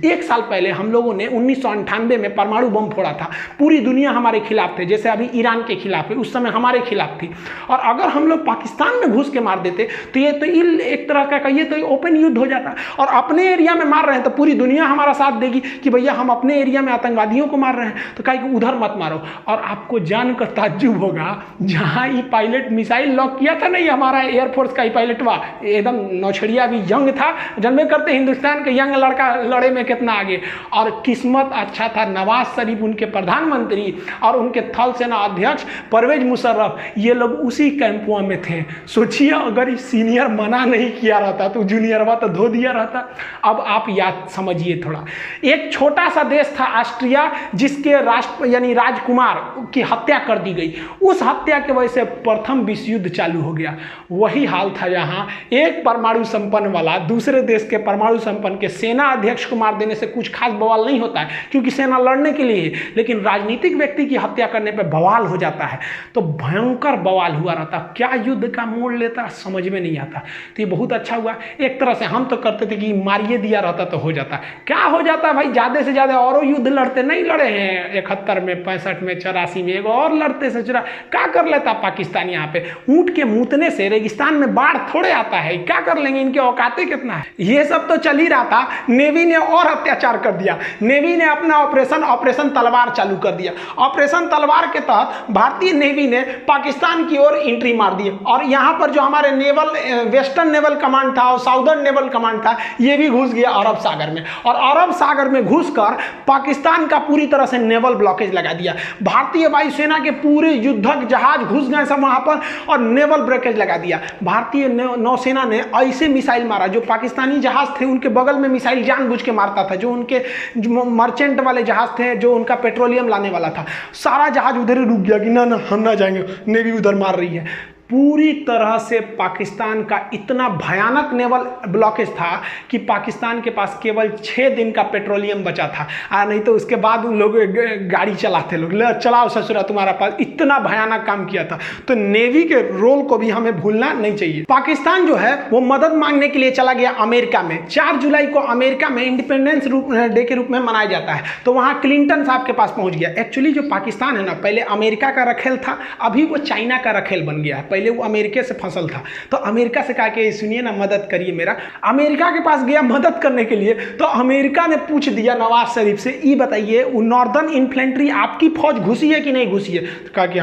एक साल पहले हम लोगों ने 1998 में परमाणु बम फोड़ा था, पूरी दुनिया हमारे खिलाफ थे, जैसे अभी ईरान के खिलाफ है, उस समय हमारे खिलाफ थी। और अगर हम लोग पाकिस्तान में घुस के मार देते तो ये तो एक तरह का कहिए तो ओपन युद्ध हो जाता। और अपने एरिया में मार रहे हैं तो पूरी दुनिया हमारा साथ देगी कि भैया हम अपने एरिया में आतंकवादियों को मार रहे हैं, तो कहे कि उधर मत मारो। और आपको जानकर ताज्जुब होगा, जहां ये पायलट मिसाइल लॉक किया था नहीं, हमारा एयरफोर्स का ही पायलट हुआ, एकदम नौछड़िया भी यंग था, जन्मे करते हिंदुस्तान के यंग लड़का लड़े में कितना आगे। और किस्मत अच्छा था, नवाज शरीफ उनके प्रधानमंत्री और उनके थल सेना अध्यक्ष परवेज मुशर्रफ, ये लोग उसी कैंपुआ में थे। सोचिए अगर सीनियर मना नहीं किया रहता तो जूनियर तो धो दिया रहता। अब आप याद समझिए थोड़ा, एक छोटा सा देश था ऑस्ट्रिया, जिसके यानी राजकुमार की हत्या कर दी गई। उस हत्या की वजह से प्रथम विश्व युद्ध चालू हो गया। वही हाल था यहाँ, एक परमाणु संपन्न वाला दूसरे देश के परमाणु संपन्न के सेना अध्यक्ष को मार देने से कुछ खास बवाल नहीं होता है, क्योंकि सेना लड़ने के लिए, लेकिन राजनीतिक व्यक्ति की हत्या करने पर बवाल हो जाता है। तो भयंकर बवाल हुआ रहता, क्या युद्ध का मोड़ लेता समझ में नहीं आता। तो ये बहुत अच्छा हुआ। एक तरह से हम तो करते थे कि मारिए दिया रहता तो हो जाता, क्या हो जाता भाई, ज्यादा से ज्यादा और युद्ध लड़ते, नहीं लड़े हैं 71 में, 65 में, 84 में, एक और लड़ते से क्या कर लेता पाकिस्तान। यहाँ पे ऊंट के मूतने से रेगिस्तान में बाढ़ थोड़े आता है, क्या कर लेंगे, इनके औकाते कितना है। ये सब तो चल ही रहा था, नेवी ने और अत्याचार कर दिया। नेवी ने अपना ऑपरेशन तलवार चालू कर दिया। ऑपरेशन तलवार के तहत भारतीय नेवी ने पाकिस्तान की ओर एंट्री मार दी और यहाँ पर जो हमारे नेवल वेस्टर्न नेवल कमांड था और साउदर्न नेवल कमांड था ये भी घुस गया अरब सागर में, और अरब सागर में घुसकर पाकिस्तान का पूरी तरह से नेवल ब्लॉकेज लगा दिया। भारतीय वायुसेना के पूरे युद्धक जहाज घुस गए सब वहां पर और नेवल ब्लॉकेज लगा दिया। भारतीय नौसेना ने ऐसे मिसाइल मारा, जो पाकिस्तानी जहाज थे उनके बगल में मिसाइल जानबूझ के मारता था, जो उनके मर्चेंट वाले जहाज थे, जो उनका पेट्रोलियम लाने वाला था, सारा जहाज उधर ही रुक गया कि ना हम ना जाएंगे, नेवी उधर मार रही है। पूरी तरह से पाकिस्तान का इतना भयानक नेवल ब्लॉकेज था कि पाकिस्तान के पास केवल 6 दिन का पेट्रोलियम बचा था, नहीं तो उसके बाद उन लोग गाड़ी चलाते, लोग चलाओ ससुरा तुम्हारा पास, इतना भयानक काम किया था। तो नेवी के रोल को भी हमें भूलना नहीं चाहिए। पाकिस्तान जो है वो मदद मांगने के लिए चला गया अमेरिका में। 4 जुलाई को अमेरिका में इंडिपेंडेंस डे के रूप में मनाया जाता है, तो वहाँ क्लिंटन साहब के पास पहुँच गया। एक्चुअली जो पाकिस्तान है ना, पहले अमेरिका का रखेल था, अभी वो चाइना का रखेल बन गया है। पहले वो अमेरिका से फसल था, तो अमेरिका से कहा कि सुनिए ना मदद करिए मेरा। अमेरिका के पास गया मदद करने के लिए, तो अमेरिका ने पूछ दिया नवाज शरीफ से, ये बताइए वो नॉर्दर्न इन्फेंट्री आपकी फौज घुसी है कि नहीं घुसी है? तो कहा कि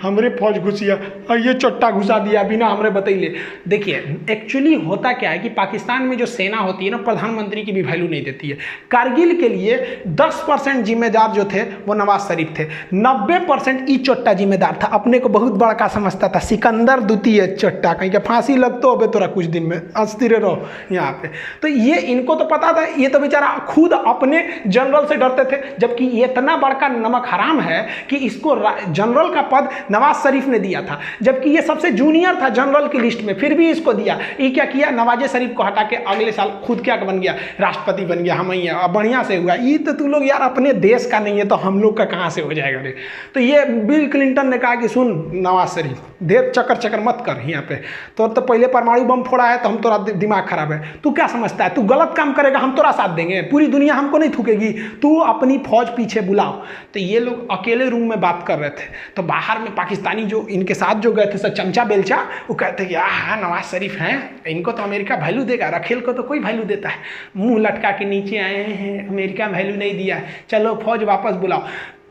हमरे फौज घुसी है, और ये चट्टा घुसा दिया बिना हमरे बताइए। देखिए एक्चुअली होता क्या है कि पाकिस्तान में जो सेना होती है ना, प्रधानमंत्री की भी वैल्यू नहीं देती है। कारगिल के लिए 10% जिम्मेदार जो थे वो नवाज शरीफ थे, 90% ई चट्टा जिम्मेदार था, अपने को बहुत बड़का समझता था, सिकंदर द्वितीय चट्टा, कहीं के फांसी लगतो अबे तोरा कुछ दिन में अस्थिर रहो यहाँ पे। तो ये इनको तो पता था, ये तो बेचारा खुद अपने जनरल से डरते थे, जबकि ये इतना बड़का नमक हराम है कि इसको जनरल का पद नवाज शरीफ ने दिया था, जबकि ये सबसे जूनियर था जनरल की लिस्ट में, फिर भी इसको दिया। ये क्या किया, नवाज शरीफ को हटा के अगले साल खुद क्या बन गया, राष्ट्रपति बन गया। हम ही है, बढ़िया से हुआ। ये तो तू लोग यार अपने देश का नहीं है तो हम लोग का कहाँ से हो जाएगा रे। तो ये बिल क्लिंटन ने कहा कि सुन नवाज शरीफ, देर चक्कर मत कर यहाँ पे, तो पहले परमाणु बम फोड़ा है तो हम तोरा दिमाग खराब है, तू क्या समझता है, तू गलत काम करेगा हम तोरा साथ देंगे, पूरी दुनिया हमको नहीं थूकेगी, तू अपनी फौज पीछे बुलाओ। तो ये लोग अकेले रूम में बात कर रहे थे, तो बाहर में पाकिस्तानी जो इनके साथ जो गए थे सब चमचा बेलचा, वो कहते कि हाँ नवाज शरीफ हैं, इनको तो अमेरिका वैल्यू देगा, रखेल को तो कोई वैल्यू देता है, मुंह लटका के नीचे आए हैं, अमेरिका वैल्यू नहीं दिया है, चलो फौज वापस बुलाओ।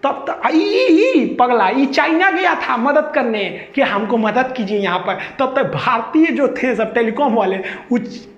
तब तक पगला ये चाइना गया था मदद करने कि हमको मदद कीजिए यहाँ पर, तब तक भारतीय जो थे सब टेलीकॉम वाले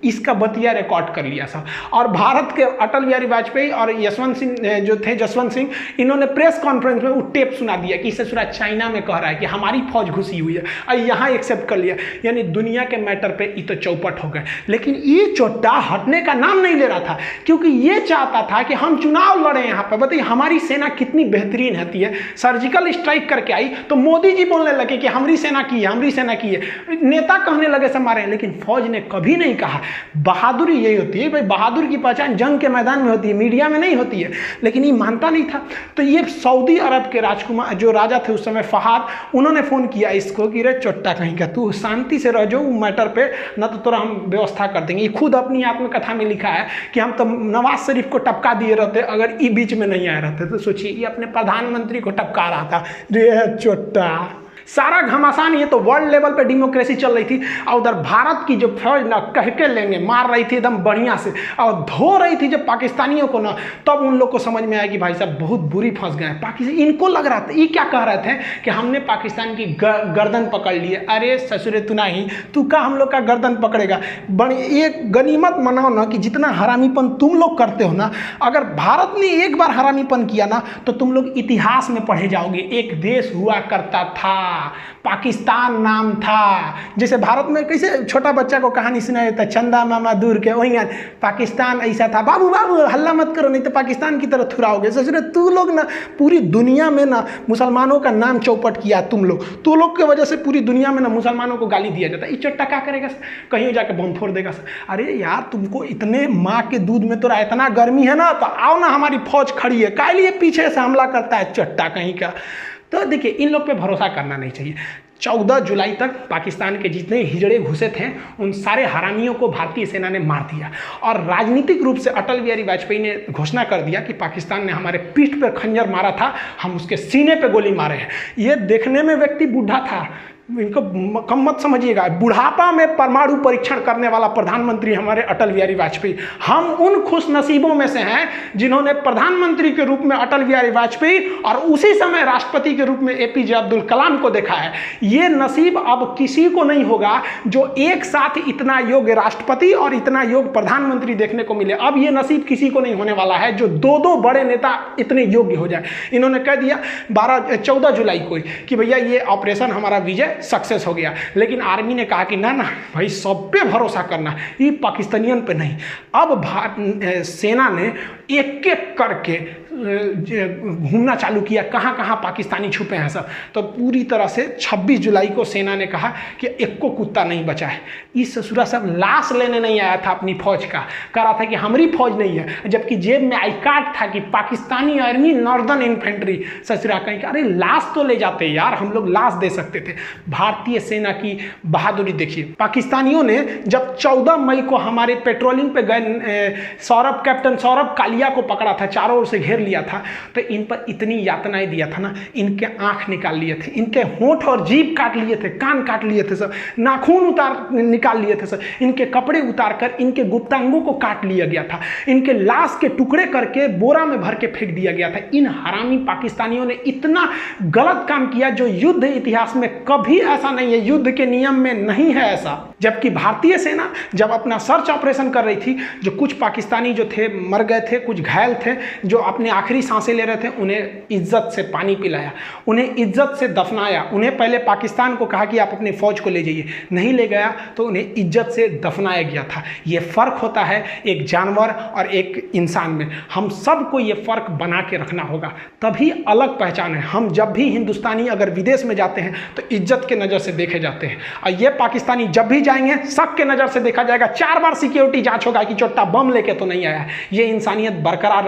इसका बतिया रिकॉर्ड कर लिया सब। और भारत के अटल बिहारी वाजपेयी और यशवंत सिंह जो थे, जसवंत सिंह, इन्होंने प्रेस कॉन्फ्रेंस में वो टेप सुना दिया कि ससुरा चाइना में कह रहा है कि हमारी फौज घुसी हुई है, और यहाँ एक्सेप्ट कर लिया। यानी दुनिया के मैटर पे ये तो चौपट हो गए। लेकिन ये चोट्टा हटने का नाम नहीं ले रहा था, क्योंकि ये चाहता था कि हम चुनाव लड़े यहाँ पर। बताइए हमारी सेना कितनी बेहतरीन रहती है, सर्जिकल स्ट्राइक करके आई तो मोदी जी बोलने लगे कि हमारी सेना की है, हमारी सेना की है, नेता कहने लगे सब मारे। लेकिन फौज ने कभी नहीं कहा। बहादुरी यही होती है भाई, बहादुर की पहचान जंग के मैदान में होती है, मीडिया में नहीं होती है। लेकिन ये मानता नहीं था। तो ये सऊदी अरब के राजकुमार जो राजा थे उस समय फहाद, उन्होंने फोन किया इसको कि रे चोट्टा कहीं का, तू शांति से रह जाओ मैटर पे, ना तो तुरा हम व्यवस्था कर देंगे। ये खुद अपनी आत्मकथा में लिखा है कि हम तो नवाज शरीफ को टपका दिए रहते अगर ये बीच में नहीं आए रहते। तो सोचिए ये अपने प्रधानमंत्री को टपका रहा था, रे चोट्टा। सारा घमासान। ये तो वर्ल्ड लेवल पे डेमोक्रेसी चल रही थी, और उधर भारत की जो फौज ना कह के लेंगे मार रही थी एकदम बढ़िया से, और धो रही थी जब पाकिस्तानियों को ना, तब उन लोग को समझ में आया कि भाई साहब बहुत बुरी फंस गए पाकिस्तान। इनको लग रहा था, ये क्या कह रहे थे कि हमने पाकिस्तान की गर्दन पकड़ ली है। अरे ससुरे तू नहीं, तू का हम लोग का गर्दन पकड़ेगा। बड़ी एक गनीमत मनाओ ना कि जितना हरामीपन तुम लोग करते हो ना, अगर भारत ने एक बार हरामीपन किया ना तो तुम लोग इतिहास में पढ़े जाओगे। एक देश हुआ करता था, पाकिस्तान नाम था। जैसे भारत में कैसे छोटा बच्चा को कहानी सुनाया जाता है, चंदा मामा दूर के, वही पाकिस्तान ऐसा था, बाबू बाबू हल्ला मत करो नहीं तो पाकिस्तान की तरफ थुराओगे। सोच तू लोग ना पूरी दुनिया में ना मुसलमानों का नाम चौपट किया तुम लोग के वजह से पूरी दुनिया में ना मुसलमानों को गाली दिया जाता है। ये चट्टा क्या करेगा, कहीं जाके बम फोड़ देगा। अरे यार तुमको इतने माँ के दूध में तो इतना गर्मी है ना, तो आओ ना हमारी फौज खड़ी है, काय लिए पीछे से हमला करता है चट्टा कहीं का। तो देखिए इन लोग पे भरोसा करना नहीं चाहिए। 14 जुलाई तक पाकिस्तान के जितने हिजड़े घुसे थे उन सारे हरामियों को भारतीय सेना ने मार दिया, और राजनीतिक रूप से अटल बिहारी वाजपेयी ने घोषणा कर दिया कि पाकिस्तान ने हमारे पीठ पर खंजर मारा था, हम उसके सीने पे गोली मारे हैं। ये देखने में व्यक्ति बूढ़ा था, इनको कम मत समझिएगा, बुढ़ापा में परमाणु परीक्षण करने वाला प्रधानमंत्री हमारे अटल बिहारी वाजपेयी। हम उन खुश नसीबों में से हैं जिन्होंने प्रधानमंत्री के रूप में अटल बिहारी वाजपेयी और उसी समय राष्ट्रपति के रूप में एपीजे अब्दुल कलाम को देखा है। ये नसीब अब किसी को नहीं होगा जो एक साथ इतना योग्य राष्ट्रपति और इतना योग्य प्रधानमंत्री देखने को मिले। अब ये नसीब किसी को नहीं होने वाला है जो दो दो बड़े नेता इतने योग्य हो जाए। इन्होंने कह दिया 14 जुलाई को कि भैया ये ऑपरेशन हमारा विजय सक्सेस हो गया, लेकिन आर्मी ने कहा कि ना ना भाई सब पे भरोसा करना, ये पाकिस्तानियन पे नहीं। अब सेना ने एक एक करके घूमना चालू किया, कहाँ कहाँ पाकिस्तानी छुपे हैं सब। तो पूरी तरह से 26 जुलाई को सेना ने कहा कि एक को कुत्ता नहीं बचा है। इस ससुरा सब लाश लेने नहीं आया था अपनी फौज का, कह रहा था कि हमारी फौज नहीं है, जबकि जेब में आई कार्ड था कि पाकिस्तानी आर्मी नॉर्दर्न इन्फेंट्री। ससुरा कहीं अरे लाश तो ले जाते यार, हम लोग लाश दे सकते थे। भारतीय सेना की बहादुरी देखिए। पाकिस्तानियों ने जब 14 मई को हमारे पेट्रोलिंग पे गए कैप्टन सौरभ कालिया को पकड़ा था, चारों ओर से घेर लिया था, तो इन पर इतनी यातनाएं दिया था ना, इनके आंख निकाल लिए थे, इनके होंठ और जीभ काट लिए थे, कान काट लिए थे सब, नाखून निकाल लिए थे सब, इनके कपड़े उतार कर इनके गुप्तांगों को काट लिया गया था, इनके लाश के टुकड़े करके बोरा में भर के फेंक दिया गया था। इन हरामी पाकिस्तानियों ने इतना गलत काम किया जो युद्ध इतिहास में कभी ऐसा नहीं है, युद्ध के नियम में नहीं है ऐसा। जबकि भारतीय सेना जब अपना सर्च ऑपरेशन कर रही थी, जो कुछ पाकिस्तानी जो थे मर गए थे, कुछ घायल थे, जो अपने आखिरी सांसें ले रहे थे, उन्हें इज्जत से पानी पिलाया, उन्हें इज्जत से दफनाया। उन्हें पहले पाकिस्तान को कहा कि आप अपनी फौज को ले जाइए, नहीं ले गया तो उन्हें इज्जत से दफनाया गया था। ये फर्क होता है एक जानवर और एक इंसान में। हम सबको ये फर्क बना के रखना होगा, तभी अलग पहचान है। हम जब भी हिंदुस्तानी अगर विदेश में जाते हैं तो इज्जत के नज़र से देखे जाते हैं, और ये पाकिस्तानी जब भी जाएंगे शक के नज़र से देखा जाएगा। 4 बार सिक्योरिटी जांच होगा कि चोट्टा बम लेके तो नहीं आया है। ये इंसानियत बरकरार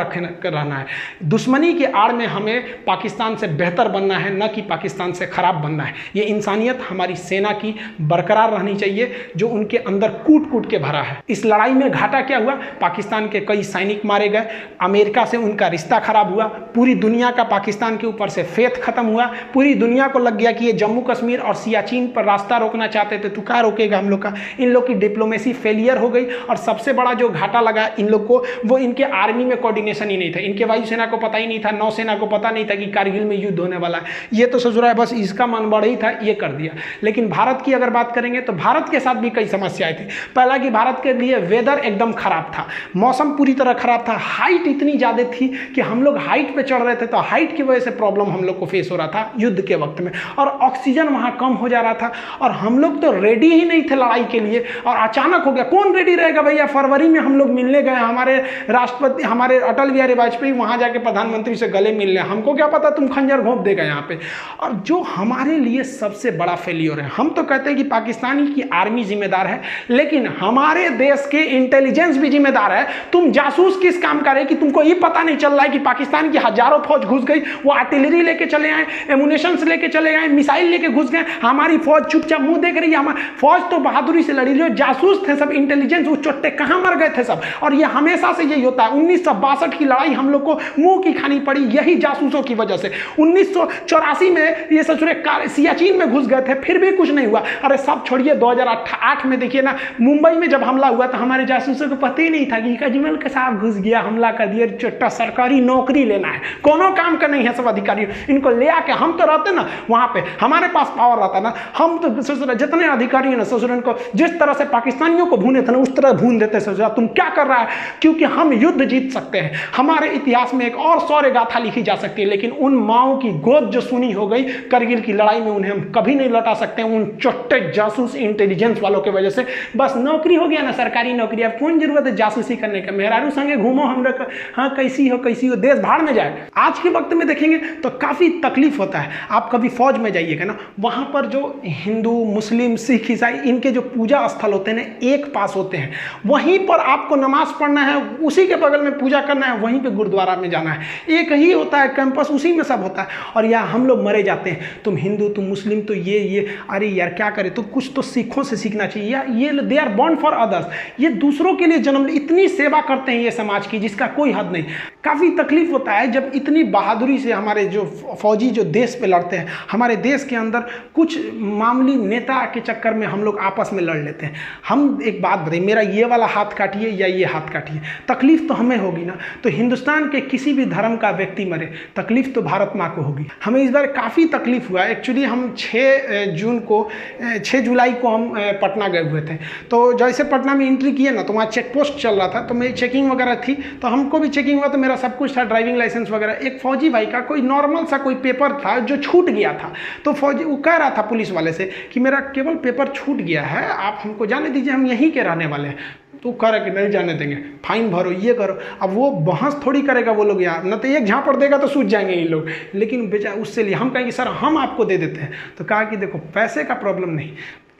रहना है। दुश्मनी की आड़ में हमें पाकिस्तान से बेहतर बनना है, न कि पाकिस्तान से खराब बनना है। ये इंसानियत हमारी सेना की बरकरार रहनी चाहिए, जो उनके अंदर कूट कूट के भरा है। इस लड़ाई में घाटा क्या हुआ? पाकिस्तान के कई सैनिक मारे गए, अमेरिका से उनका रिश्ता खराब हुआ, पूरी दुनिया का पाकिस्तान के ऊपर से फेथ खत्म हुआ, पूरी दुनिया को लग गया कि ये जम्मू कश्मीर और सियाचिन पर रास्ता रोकना चाहते थे, तो क्या रोकेगा हम लोग का? इन लोग की डिप्लोमेसी फेलियर हो गई, और सबसे बड़ा जो घाटा लगा इन लोग को, वो इनके आर्मी में कोऑर्डिनेशन ही नहीं था। इनके वायुसेना को पता ही नहीं था, नौसेना को पता नहीं था कि कारगिल में युद्ध होने वाला है। ये तो ससुरा बस इसका मन बढ़ ही था, ये कर दिया। लेकिन भारत की अगर बात करेंगे तो भारत के साथ भी कई समस्याएं थी। पहला कि भारत के लिए वेदर एकदम खराब था, मौसम पूरी तरह खराब था, हाइट इतनी ज़्यादा थी कि हम लोग हाइट पे चढ़ रहे थे तो हाइट की वजह से प्रॉब्लम हम लोग को फेस हो रहा था युद्ध के वक्त में, और ऑक्सीजन वहाँ कम हो जा रहा था, और हम लोग तो रेडी ही नहीं थे लड़ाई के लिए। और अचानक हो गया, कौन रेडी रहेगा भैया? फरवरी में हम लोग मिलने गए, हमारे राष्ट्रपति हमारे अटल बिहारी वाजपेयी वहाँ जाके प्रधानमंत्री से गले मिल रहे, हमको क्या पता तुम खंजर घोंप देगा यहाँ पे। और जो हमारे लिए सबसे बड़ा फेलियर है, हम तो कहते हैं कि पाकिस्तानी की आर्मी जिम्मेदार है, लेकिन हमारे देश के इंटेलिजेंस भी जिम्मेदार है। तुम जासूस किस काम का रहे कि तुमको ये पता नहीं चल रहा है कि पाकिस्तान की हजारों फौज घुस गई, वो आर्टिलरी लेके चले आए, एमुनेशन लेके चले आए, मिसाइल लेके घुस गए, हमारी फौज चुपचाप मुंह देख रही है। हमारी फौज तो बहादुरी से लड़ी, जो जासूस थे सब, इंटेलिजेंस, वो चोट्टे कहाँ मर गए थे सब। और ये हमेशा से यही होता है। 1962 की लड़ाई हम लोग को मुंह की खानी पड़ी यही जासूसों की वजह से। 1984 में ये ससुरे सियाचिन में घुस गए थे, फिर भी कुछ नहीं हुआ। अरे सब छोड़िए, 2008 में देखिए ना, मुंबई में जब हमला हुआ तो हमारे जासूसों को पता ही नहीं था कि अजमल के साथ घुस गया, हमला कर दिया, चोट्टा सरकारी नौकरी लेना है, कोनो काम का नहीं है सब अधिकारी। इनको ले आके हम तो रहते ना वहाँ पे, हमारे पास पावर रहता ना, हम तो ससुरा जितने अधिकारी हैं ना ससुरन को जिस तरह से पाकिस्तानियों को भूने थे ना, उस तरह भून देते ससुरा। तुम क्या कर रहा है? क्योंकि हम युद्ध जीत सकते हैं। हमारे इतिहास में एक और शौर्य गाथा लिखी जा सकती है, लेकिन उन माओं की गोद जो सुनी हो गई करगिल की लड़ाई में, उन्हें हम कभी नहीं लौटा सकते हैं, उन चोट्टे जासूस इंटेलिजेंस वालों की वजह से। बस नौकरी हो गया ना, सरकारी नौकरी, अब कौन जरूरत है जासूसी करने का? मेहरारू संगे घूमो, हम लोग हाँ कैसी हो देश भाड़ में जाए। आज के वक्त में देखेंगे तो काफ़ी तकलीफ होता है। आप कभी फौज में जाइएगा ना, वहाँ पर जो हिंदू, मुस्लिम, सिख, ईसाई, इनके जो पूजा स्थल होते हैं ना, एक पास होते हैं, वहीं पर आपको नमाज पढ़ना है, उसी के बगल में पूजा करना है, वहीं पे गुरुद्वारा में जाना है, एक ही होता है कैंपस, उसी में सब होता है। और यहाँ हम लोग मरे जाते हैं, तुम हिंदू, तुम मुस्लिम, तो ये अरे यार क्या करें? तो कुछ तो सिखों से सीखना चाहिए। या ये they are born for others, ये दूसरों के लिए जन्म, इतनी सेवा करते हैं ये समाज की जिसका कोई हद नहीं। काफ़ी तकलीफ होता है जब इतनी बहादुरी से हमारे जो फौजी जो देश पे लड़ते हैं, हमारे देश के अंदर कुछ मामूली नेता के चक्कर में हम लोग आपस में लड़ लेते हैं। हम एक बात बताइए, मेरा ये वाला हाथ काटिए या ये हाथ काटिए, तकलीफ तो हमें होगी ना। तो हिंदुस्तान के किसी भी धर्म का व्यक्ति मरे, तकलीफ तो भारत माँ को होगी। हमें इस बार काफ़ी तकलीफ हुआ। एक्चुअली हम 6 जुलाई को हम पटना गए हुए थे। तो जैसे पटना में एंट्री किए ना, तो वहाँ चेक पोस्ट चल रहा था, तो मेरी चेकिंग वगैरह थी, तो हमको भी चेकिंग हुआ, तो मेरा सब कुछ था, ड्राइविंग लाइसेंस वगैरह। एक फौजी भाई का कोई नॉर्मल सा कोई पेपर था जो छूट गया था, तो फौजी वो कह रहा था पुलिस वाले से कि मेरा केवल पेपर छूट गया है, आप हमको जाने दीजिए, हम यहीं के रहने वाले हैं। तो कह रहा कि नहीं जाने देंगे, फाइन भरो, ये करो। अब वो बहस थोड़ी करेगा वो लोग यार, न तो एक झापड़ देगा तो सूझ जाएंगे ये लोग। लेकिन बेचारा उससे लिए हम कहेंगे सर हम आपको दे देते हैं। तो कहा कि देखो पैसे का प्रॉब्लम नहीं,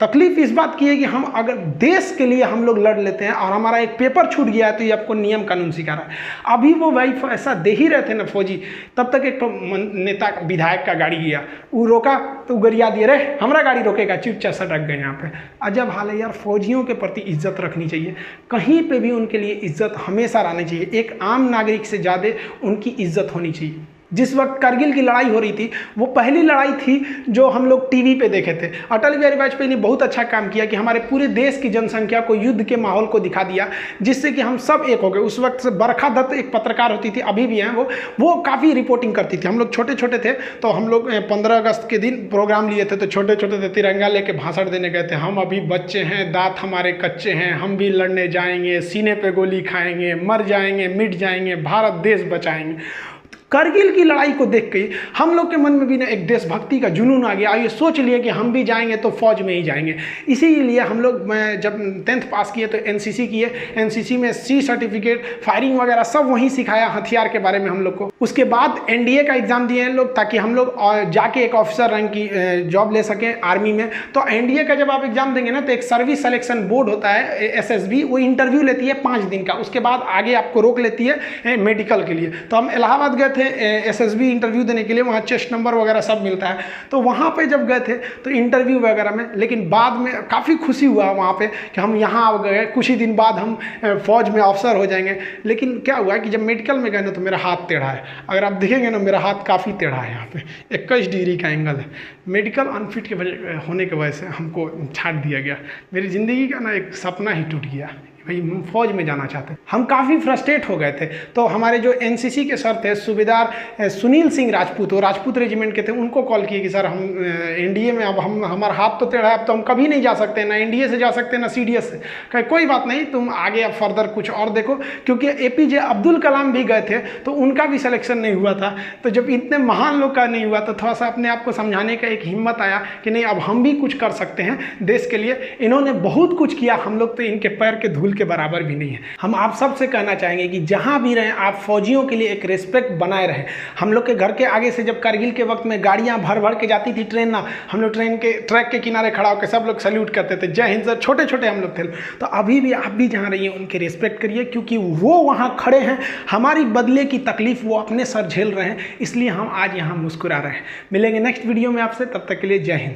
तकलीफ इस बात की है कि हम अगर देश के लिए हम लोग लड़ लेते हैं और हमारा एक पेपर छूट गया है तो ये आपको नियम कानून सिखा रहा है। अभी वो भाई ऐसा दे ही रहे थे ना फौजी, तब तक एक तो नेता विधायक का गाड़ी गया, वो रोका तो गरिया दिए, रे हमारा गाड़ी रोकेगा, चुपचाप सटक गए। यहाँ पे अजब हाल है यार। फौजियों के प्रति इज्जत रखनी चाहिए, कहीं पे भी उनके लिए इज्जत हमेशा रहनी चाहिए। एक आम नागरिक से ज़्यादा उनकी इज्जत होनी चाहिए। जिस वक्त करगिल की लड़ाई हो रही थी, वो पहली लड़ाई थी जो हम लोग टीवी पे देखे थे। अटल बिहारी वाजपेयी ने बहुत अच्छा काम किया कि हमारे पूरे देश की जनसंख्या को युद्ध के माहौल को दिखा दिया, जिससे कि हम सब एक हो गए। उस वक्त से बरखा दत्त एक पत्रकार होती थी, अभी भी हैं वो काफ़ी रिपोर्टिंग करती थी। हम लोग छोटे छोटे थे, तो हम लोग 15 अगस्त के दिन प्रोग्राम लिए थे, तो छोटे छोटे थे, तिरंगा लेके भाषण देने गए थे। हम अभी बच्चे हैं, दांत हमारे कच्चे हैं, हम भी लड़ने जाएंगे, सीने पे गोली खाएंगे, मर जाएंगे, मिट जाएंगे, भारत देश बचाएंगे। करगिल की लड़ाई को देख के हम लोग के मन में भी ना एक देशभक्ति का जुनून आ गया। ये सोच लिए कि हम भी जाएंगे तो फौज में ही जाएंगे। इसीलिए हम लोग जब 10th पास किए तो एनसीसी किए। एनसीसी में सी सर्टिफिकेट, फायरिंग वगैरह सब वहीं सिखाया, हथियार के बारे में हम लोग को। उसके बाद एनडीए का एग्जाम दिए हैं लोग, ताकि हम लोग जाके एक ऑफिसर रैंक की जॉब ले सकें आर्मी में। तो एनडीए का जब आप एग्जाम देंगे ना, तो एक सर्विस सिलेक्शन बोर्ड होता है एसएसबी, वो इंटरव्यू लेती है 5 दिन का। उसके बाद आगे आपको रोक लेती है मेडिकल के लिए। तो हम इलाहाबाद गए थे एसएसबी इंटरव्यू देने के लिए, वहाँ चेस्ट नंबर वगैरह सब मिलता है। तो वहाँ पे जब गए थे तो इंटरव्यू वगैरह में, लेकिन बाद में काफ़ी खुशी हुआ वहाँ पे कि हम यहाँ आ गए, कुछ ही दिन बाद हम फौज में ऑफिसर हो जाएंगे। लेकिन क्या हुआ कि जब मेडिकल में गए ना, तो मेरा हाथ टेढ़ा है। अगर आप देखेंगे ना, मेरा हाथ काफ़ी टेढ़ा है, यहाँ पे 21 डिग्री का एंगल है। मेडिकल अनफिट के वजह होने की वजह से हमको छाट दिया गया। मेरी ज़िंदगी का ना एक सपना ही टूट गया, भाई फौज में जाना चाहते। हम काफ़ी फ्रस्ट्रेट हो गए थे। तो हमारे जो एनसीसी के सर थे, सूबेदार सुनील सिंह राजपूत, वो राजपूत रेजिमेंट के थे, उनको कॉल किए कि सर हम एनडीए में, अब हमारा हाथ तो टेढ़ा है, अब तो हम कभी नहीं जा सकते, ना एनडीए से जा सकते ना सीडीएस से। कहे कोई बात नहीं, तुम आगे अब फर्दर कुछ और देखो, क्योंकि एपीजे अब्दुल कलाम भी गए थे तो उनका भी सिलेक्शन नहीं हुआ था। तो जब इतने महान लोग का नहीं हुआ, तो थोड़ा सा अपने आप को समझाने का एक हिम्मत आया कि नहीं, अब हम भी कुछ कर सकते हैं देश के लिए। इन्होंने बहुत कुछ किया, हम लोग तो इनके पैर के धूल के बराबर भी नहीं है। हम आप सबसे कहना चाहेंगे कि जहां भी रहें, आप फौजियों के लिए एक रिस्पेक्ट बनाए रहें। हम लोग के घर के आगे से जब करगिल के वक्त में गाड़ियां भर भर के जाती थी, ट्रेन ना, हम लोग ट्रेन के ट्रैक के किनारे खड़ा होकर सब लोग सैल्यूट करते थे, जय हिंद सर। छोटे छोटे हम लोग थे। तो अभी भी आप भी जहाँ रहिए उनके रिस्पेक्ट करिए, क्योंकि वो वहाँ खड़े हैं, हमारी बदले की तकलीफ वो अपने सर झेल रहे हैं, इसलिए हम आज यहाँ मुस्कुरा रहे हैं। मिलेंगे नेक्स्ट वीडियो में आपसे, तब तक के लिए जय हिंद।